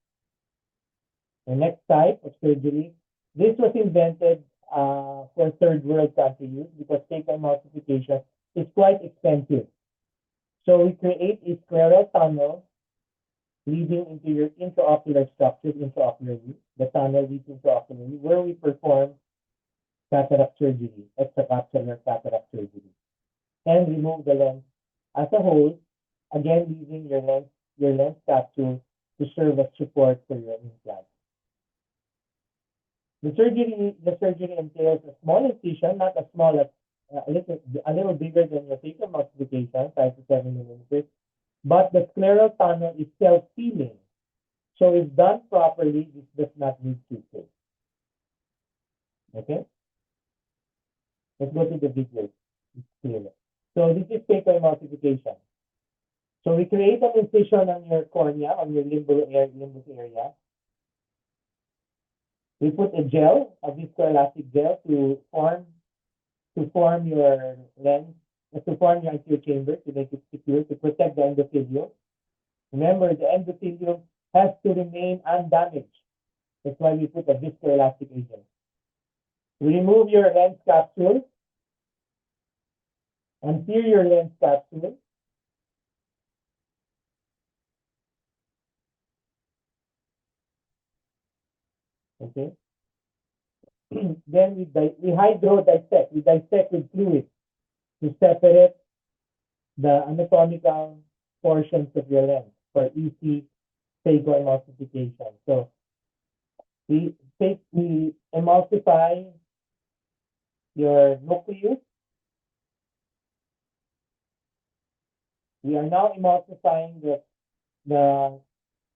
The next type of surgery, this was invented for third world country use because phacoemulsification is quite expensive. So we create a scleral tunnel leading into your intraocular structure, intraocularly. The tunnel leads intraocularly, where we perform cataract surgery, extracapsular cataract surgery, and remove the lens as a whole, again leaving your lens capsule to serve as support for your implant. The surgery entails a small incision, not as small as a little bigger than your phacoemulsification, 5 to 7 millimeters, but the scleral tunnel is self-sealing. So if done properly, this does not need sutures. Okay? Let's go to the video. It's clearer. So this is phacoemulsification. So we create an incision on your cornea, on your limbus area. We put a gel, a viscoelastic gel, to form your lens, to form your anterior chamber, to make it secure, to protect the endothelium. Remember, the endothelium has to remain undamaged. That's why we put a viscoelastic agent. We remove your lens capsule, anterior lens capsule. Okay. Then we hydrodissect. We dissect with fluid to separate the anatomical portions of your lens for easy phacoemulsification. So we emulsify your nucleus. We are now emulsifying the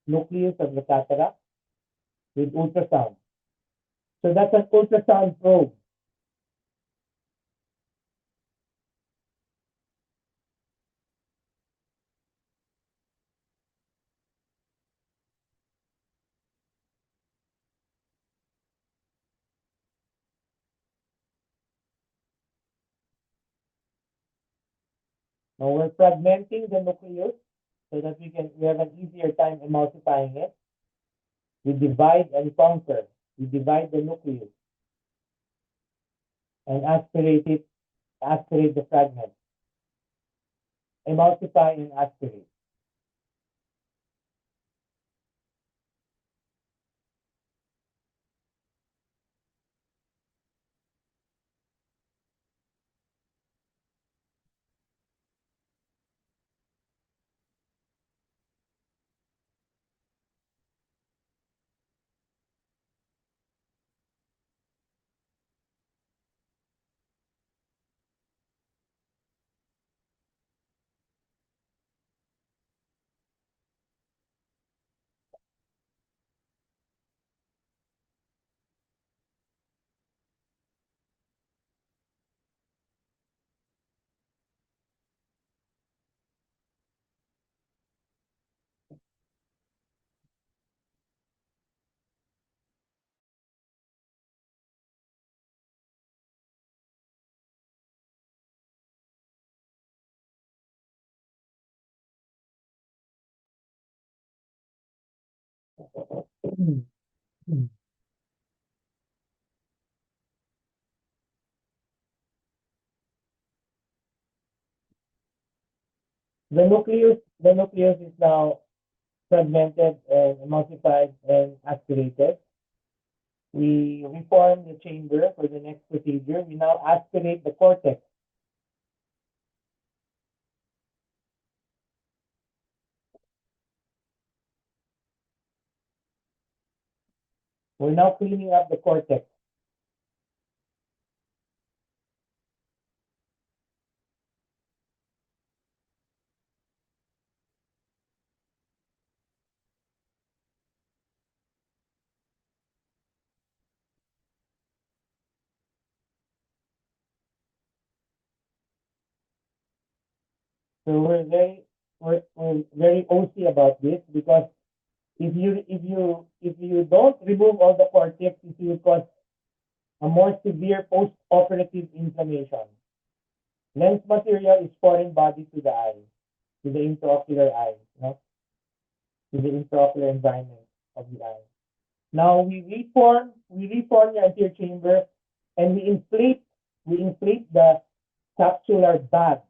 nucleus of the cataract with ultrasound. So that's an ultrasound probe. Now we're fragmenting the nucleus so that we have an easier time emulsifying it. We divide and conquer. We divide the nucleus and aspirate the fragment. Emulsify and aspirate. The nucleus is now fragmented and emulsified and aspirated. We reform the chamber for the next procedure. We now aspirate the cortex. We're now cleaning up the cortex. So we're very OC about this because if you don't remove all the cortex, it will cause a more severe post-operative inflammation. Lens material is foreign body to the eye, to the intraocular eye, to the intraocular environment of the eye. Now we reform the anterior chamber and we inflate the capsular bag.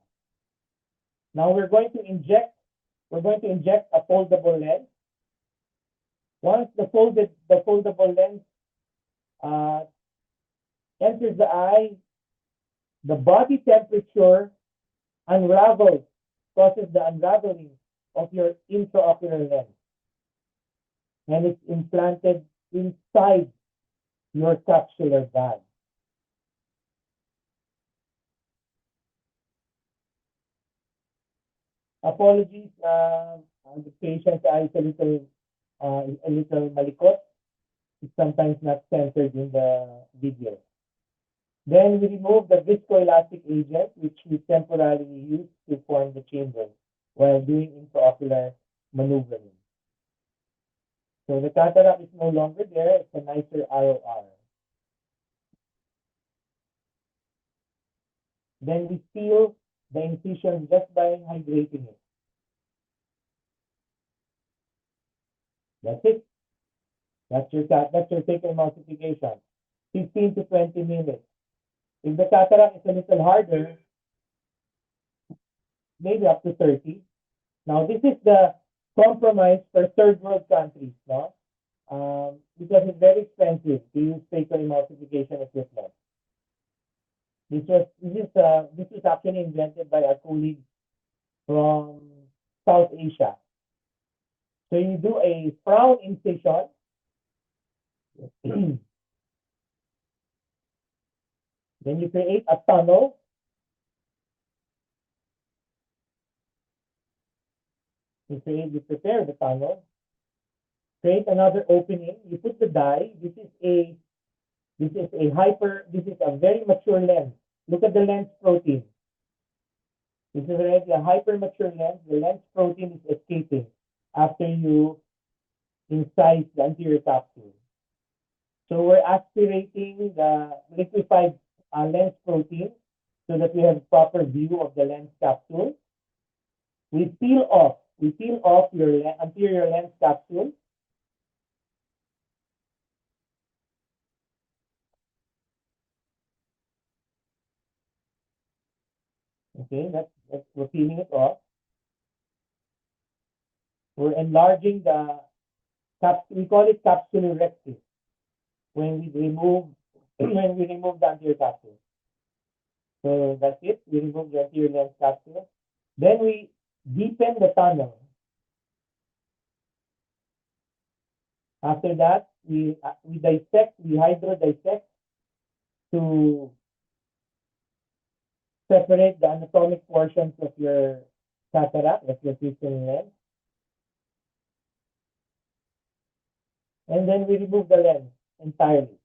Now we're going to inject a foldable lens. Once the foldable lens uh, enters the eye, the body temperature unravels, causes the unraveling of your intraocular lens, and it's implanted inside your capsular bag. Apologies, the patient's eye is a little malikot. It's sometimes not censored in the video. Then we remove the viscoelastic agent, which we temporarily use to form the chamber while doing intraocular maneuvering. So the cataract is no longer there. It's a nicer ROR. Then we seal the incision just by hydrating it. That's it. That's your taken emulsification. 15 to 20 minutes. If the cataract is a little harder, maybe up to 30. Now, this is the compromise for third world countries, no? Because it's very expensive to use paper emulsification equipment. This is actually invented by our colleagues from South Asia. So you do a frown incision. Then you create a tunnel. You prepare the tunnel, create another opening, you put the dye. This is a very mature lens. Look at the lens protein. This is already a hyper mature lens. The lens protein is escaping after you incise the anterior capsule. So we're aspirating the liquefied lens protein so that we have proper view of the lens capsule. We peel off your anterior lens capsule. Okay, we're peeling it off. We're enlarging the we call it capsule rectus when we remove the anterior capsule. So that's it. We remove the anterior lens capsule. Then we deepen the tunnel. After that, we hydro dissect to separate the anatomic portions of your cataract, of your crystalline lens. And then we remove the lens entirely.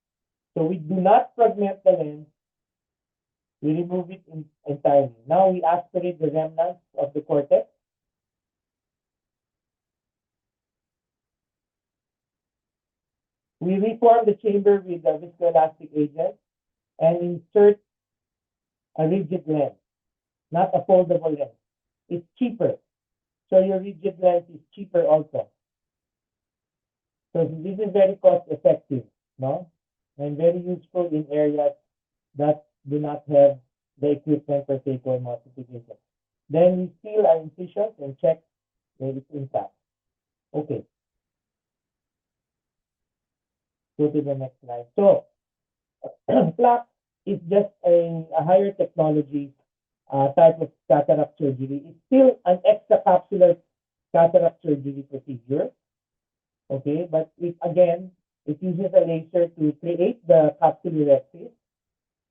So we do not fragment the lens. We remove it entirely. Now we aspirate the remnants of the cortex. We reform the chamber with the viscoelastic agent and insert a rigid lens, not a foldable lens. It's cheaper. So your rigid lens is cheaper also. So this is very cost effective, no? And very useful in areas that do not have the equipment for phacoemulsification. Then we seal our incisions and check if it's intact. Okay. Go to the next slide. So plaque is just a higher technology type of cataract surgery. It's still an extracapsular cataract surgery procedure. Okay, but it uses a laser to create the capsule rectus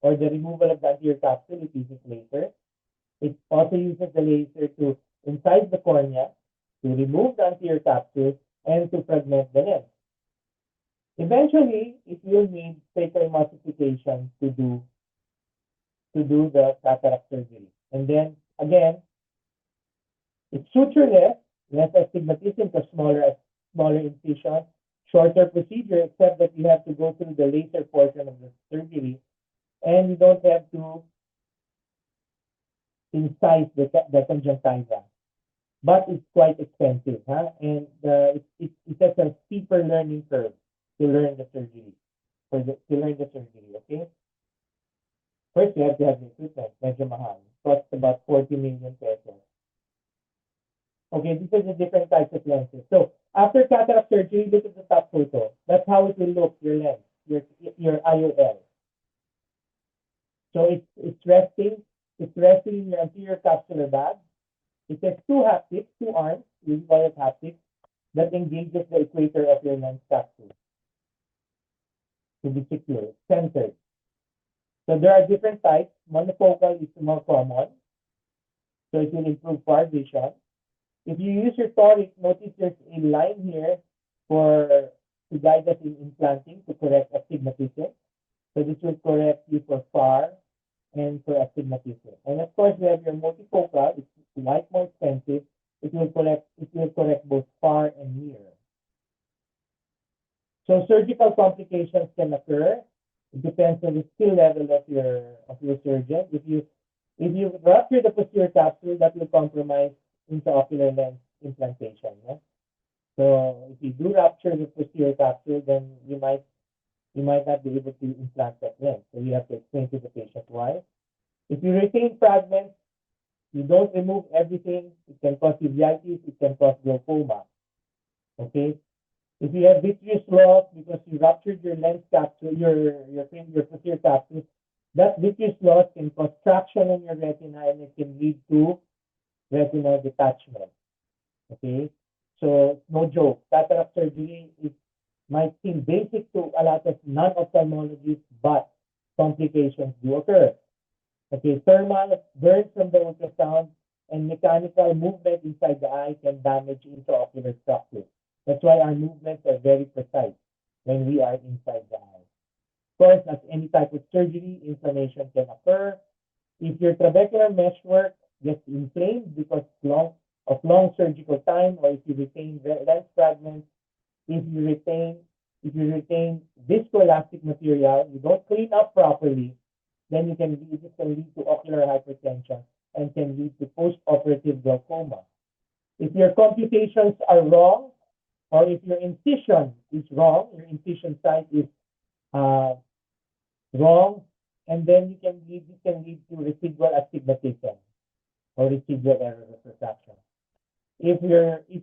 or the removal of the anterior capsule. It uses laser. It also uses the laser to incise the cornea, to remove the anterior capsule, and to fragment the lens. Eventually, it will need phacoemulsification to do the cataract surgery. And then again, it's sutureless, less astigmatism because smaller incision, shorter procedure, except that you have to go through the laser portion of the surgery, and you don't have to incise the conjunctiva. But it's quite expensive, huh? And it has a steeper learning curve to learn the surgery. Okay? First, you have to have the equipment, medyo mahal. Costs about 40 million pesos. Okay, these are the different types of lenses. So after cataract surgery, look at the top photo. That's how it will look, your lens, your IOL. So it's resting in your anterior capsular bag. It has two arms, we call it haptics, that engages the equator of your lens capsule to be secure, centered. So there are different types. Monofocal is more common, so it will improve far vision. If you use your toric, notice there's a line here to guide us in implanting to correct astigmatism. So this will correct you for far and for astigmatism. And of course, we have your multifocal. It's like more expensive. It will correct both far and near. So surgical complications can occur. It depends on the skill level of your surgeon. If you rupture the posterior capsule, that will compromise intraocular lens implantation. Yeah? So if you do rupture the posterior capsule, then you might not be able to implant that lens. So you have to explain to the patient why. If you retain fragments, you don't remove everything, it can cause uveitis, it can cause glaucoma. Okay? If you have vitreous loss because you ruptured your lens capsule, your posterior capsule, that vitreous loss can cause traction in your retina and it can lead to retinal detachment. Okay? So, no joke. Cataract surgery might seem basic to a lot of non-ophthalmologists, but complications do occur. Okay, thermal burns from the ultrasound and mechanical movement inside the eye can damage intraocular structure. That's why our movements are very precise when we are inside the eye. Of course, as any type of surgery, inflammation can occur. If your trabecular meshwork gets inflamed because of long surgical time, or if you retain lens fragments, if you retain viscoelastic material, you don't clean up properly, then this can lead to ocular hypertension and can lead to post-operative glaucoma. If your computations are wrong, or if your incision is wrong, your incision site is uh, wrong, and then this can lead to residual astigmatism or residual error of refraction. If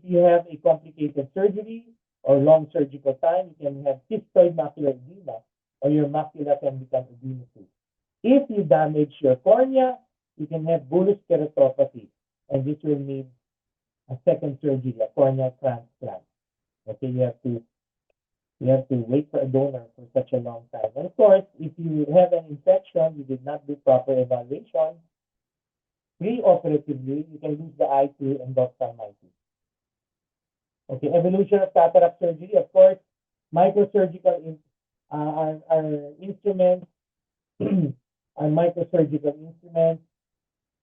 you have a complicated surgery or long surgical time, you can have cystoid macular edema, or your macula can become edematous. If you damage your cornea, you can have bullous keratopathy, and this will need a second surgery, a corneal transplant. Okay, you have to wait for a donor for such a long time. And of course, if you have an infection, you did not do proper evaluation, pre-operatively, you can lose the eye to endophthalmitis. Okay, evolution of cataract surgery, of course, microsurgical are instruments, are microsurgical instruments.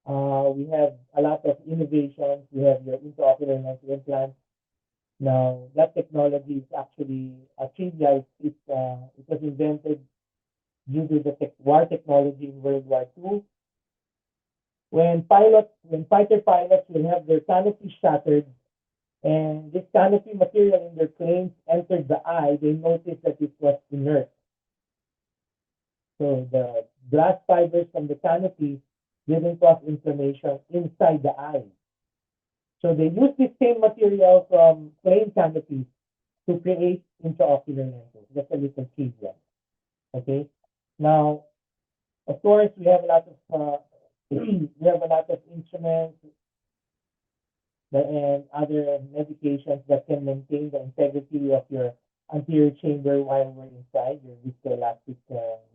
We have a lot of innovations. We have your intraocular lens implants. Now, that technology is actually trivial. It was invented due to the war technology in World War II. When fighter pilots will have their canopy shattered, and this canopy material in their planes entered the eye, they noticed that it was inert. So the glass fibers from the canopy didn't cause inflammation inside the eye. So they use this same material from plane canopies to create intraocular lenses. That's a little trivia. Okay. Now, of course, we have a lot of instruments and other medications that can maintain the integrity of your anterior chamber while we're inside your viscoelastic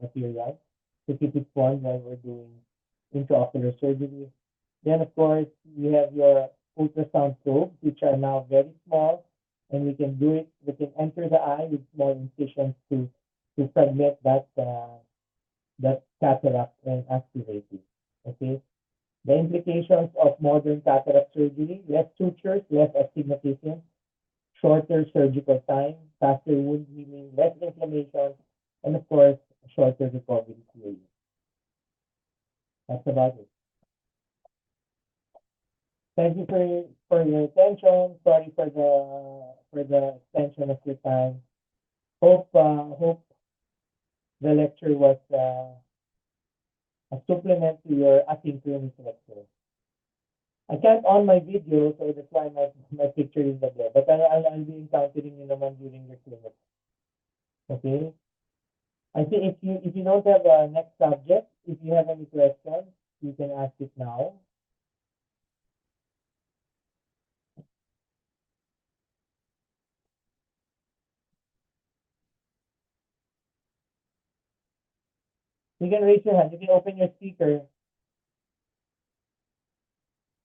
material to keep it formed while we're doing intraocular surgery. Then, of course, we have your ultrasound probes, which are now very small, and we can enter the eye with small incisions to fragment that cataract and aspirate it. Okay. The implications of modern cataract surgery: less sutures, less astigmatism, shorter surgical time, faster wound healing, less inflammation, and of course, shorter recovery period. That's about it. Thank you for your attention. Sorry for the extension of your time. Hope the lecture was a supplement to your asynchronous lecture. I can't on my video, so that's why my picture is not there. But I'll be encountering you naman during your clinic. Okay? I think if you don't have a next subject, if you have any questions, you can ask it now. You can raise your hand. You can open your speaker.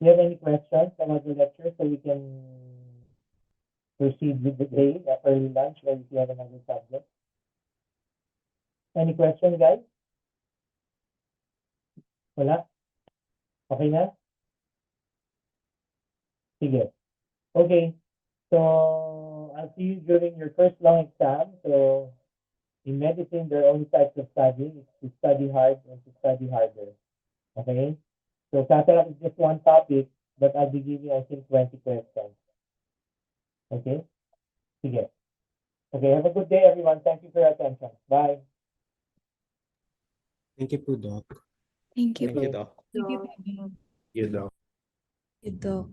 Do you have any questions about the lecture, so we can proceed with the day, early lunch, or if you have another subject? Any questions, guys? Wala? Okay na? Sige. Okay. So, I'll see you during your first long exam. So, in medicine, there are only types of studying. It's to study hard and to study harder. Okay? So, cataract is just one topic, but I'll be giving, I think, 20 questions. Okay? Sige. Okay, have a good day, everyone. Thank you for your attention. Bye. Thank you po, Doc. Thank you Thank you, po. Doc. Thank you, You, Doc. Doc.